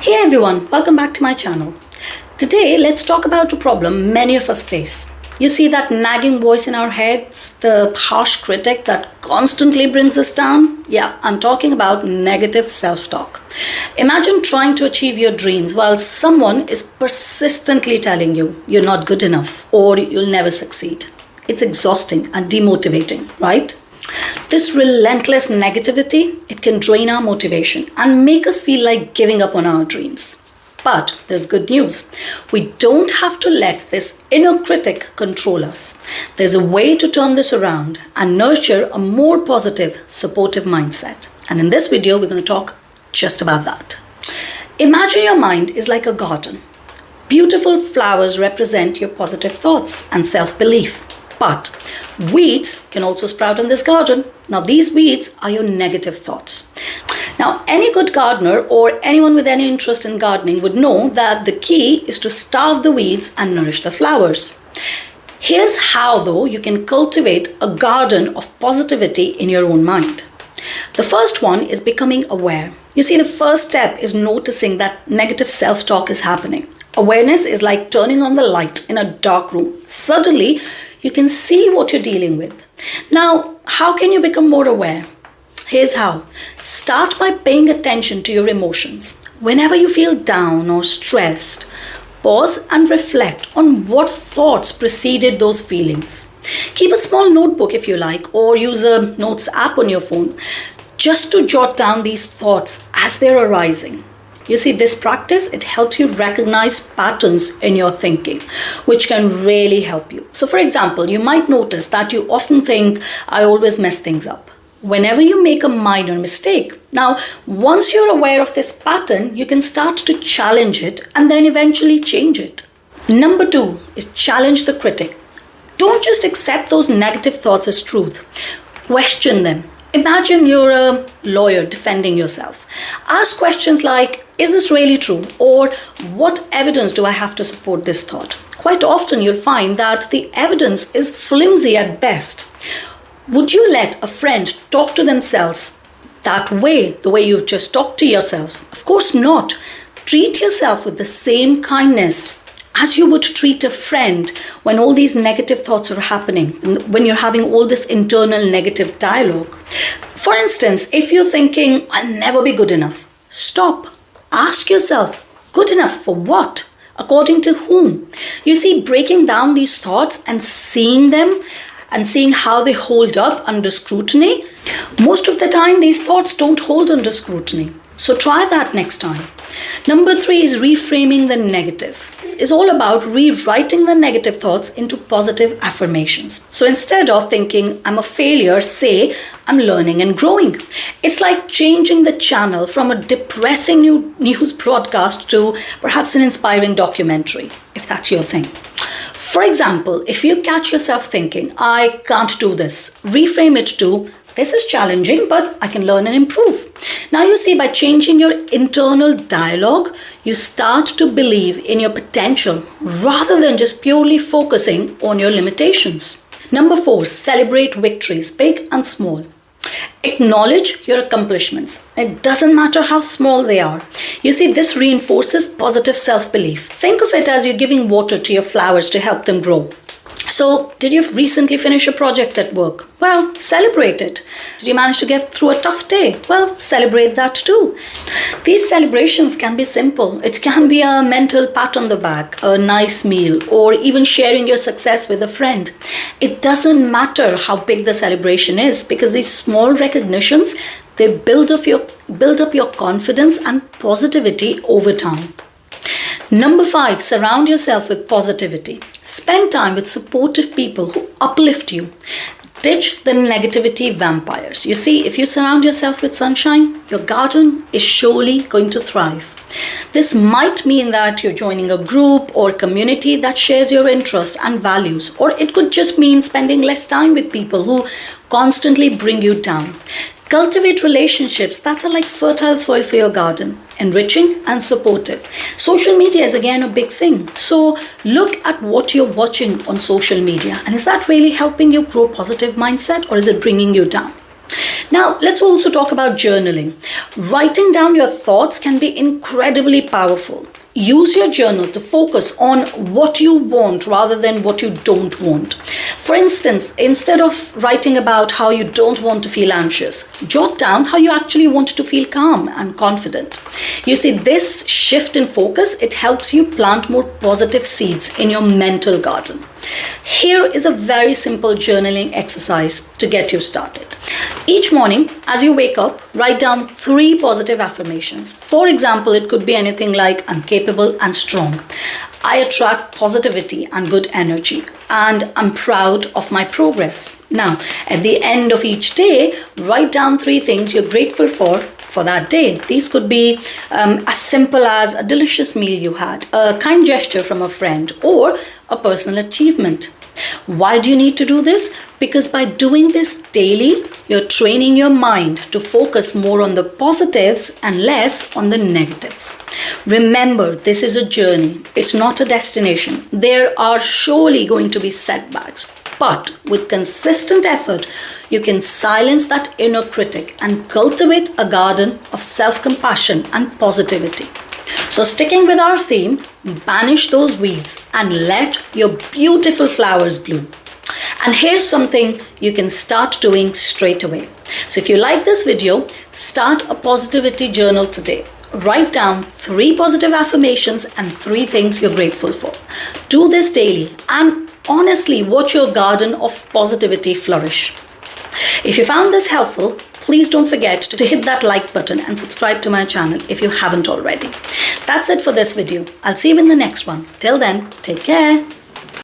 Hey everyone, welcome back to my channel. Today, let's talk about a problem many of us face. You see that nagging voice in our heads, the harsh critic that constantly brings us down? Yeah, I'm talking about negative self-talk. Imagine trying to achieve your dreams while someone is persistently telling you you're not good enough or you'll never succeed. It's exhausting and demotivating, right? This relentless negativity, it can drain our motivation and make us feel like giving up on our dreams. But there's good news. We don't have to let this inner critic control us. There's a way to turn this around and nurture a more positive, supportive mindset. And in this video, we're going to talk just about that. Imagine your mind is like a garden. Beautiful flowers represent your positive thoughts and self-belief. But weeds can also sprout in this garden. Now these weeds are your negative thoughts. Now any good gardener or anyone with any interest in gardening would know that the key is to starve the weeds and nourish the flowers. Here's how though you can cultivate a garden of positivity in your own mind. The first one is becoming aware. You see, the first step is noticing that negative self-talk is happening. Awareness is like turning on the light in a dark room. Suddenly, you can see what you're dealing with. Now, how can you become more aware? Here's how. Start by paying attention to your emotions. Whenever you feel down or stressed, pause and reflect on what thoughts preceded those feelings. Keep a small notebook if you like, or use a notes app on your phone, just to jot down these thoughts as they're arising. You see, this practice, it helps you recognize patterns in your thinking, which can really help you. So for example, you might notice that you often think, I always mess things up. Whenever you make a minor mistake. Now, once you're aware of this pattern, you can start to challenge it and then eventually change it. Number 2 is challenge the critic. Don't just accept those negative thoughts as truth. Question them. Imagine you're a lawyer defending yourself. Ask questions like, is this really true? Or what evidence do I have to support this thought? Quite often you'll find that the evidence is flimsy at best. Would you let a friend talk to themselves that way, the way you've just talked to yourself? Of course not. Treat yourself with the same kindness as you would treat a friend when all these negative thoughts are happening, and when you're having all this internal negative dialogue. For instance, if you're thinking, I'll never be good enough, stop. Ask yourself, good enough for what? According to whom? You see, breaking down these thoughts and seeing them and seeing how they hold up under scrutiny, most of the time these thoughts don't hold under scrutiny. So try that next time. Number 3 is reframing the negative. This is all about rewriting the negative thoughts into positive affirmations. So instead of thinking, I'm a failure, say, I'm learning and growing. It's like changing the channel from a depressing news broadcast to perhaps an inspiring documentary, if that's your thing. For example, if you catch yourself thinking, I can't do this, reframe it to, this is challenging, but I can learn and improve. Now you see, by changing your internal dialogue, you start to believe in your potential rather than just purely focusing on your limitations. Number 4, celebrate victories, big and small. Acknowledge your accomplishments. It doesn't matter how small they are. You see, this reinforces positive self-belief. Think of it as you're giving water to your flowers to help them grow. So, did you recently finish a project at work? Well, celebrate it. Did you manage to get through a tough day? Well, celebrate that too. These celebrations can be simple. It can be a mental pat on the back, a nice meal, or even sharing your success with a friend. It doesn't matter how big the celebration is, because these small recognitions, they build up your confidence and positivity over time. Number 5, surround yourself with positivity. Spend time with supportive people who uplift you. Ditch the negativity vampires. You see, if you surround yourself with sunshine, your garden is surely going to thrive. This might mean that you're joining a group or community that shares your interests and values, or it could just mean spending less time with people who constantly bring you down. Cultivate relationships that are like fertile soil for your garden, enriching and supportive. Social media is again a big thing. So look at what you're watching on social media. And is that really helping you grow positive mindset, or is it bringing you down? Now, let's also talk about journaling. Writing down your thoughts can be incredibly powerful. Use your journal to focus on what you want rather than what you don't want. For instance, instead of writing about how you don't want to feel anxious, jot down how you actually want to feel calm and confident. You see, this shift in focus, it helps you plant more positive seeds in your mental garden. Here is a very simple journaling exercise to get you started. Each morning, as you wake up, write down 3 positive affirmations. For example, it could be anything like, I'm capable and strong. I attract positivity and good energy, and I'm proud of my progress. Now, at the end of each day, write down 3 things you're grateful for that day. These could be as simple as a delicious meal you had, a kind gesture from a friend, or a personal achievement. Why do you need to do this? Because by doing this daily, you're training your mind to focus more on the positives and less on the negatives. Remember, this is a journey. It's not a destination. There are surely going to be setbacks. But with consistent effort, you can silence that inner critic and cultivate a garden of self-compassion and positivity. So sticking with our theme, banish those weeds and let your beautiful flowers bloom. And here's something you can start doing straight away. So if you like this video, start a positivity journal today. Write down 3 positive affirmations and 3 things you're grateful for. Do this daily and honestly watch your garden of positivity flourish. If you found this helpful, please don't forget to hit that like button and subscribe to my channel if you haven't already. That's it for this video. I'll see you in the next one. Till then, take care.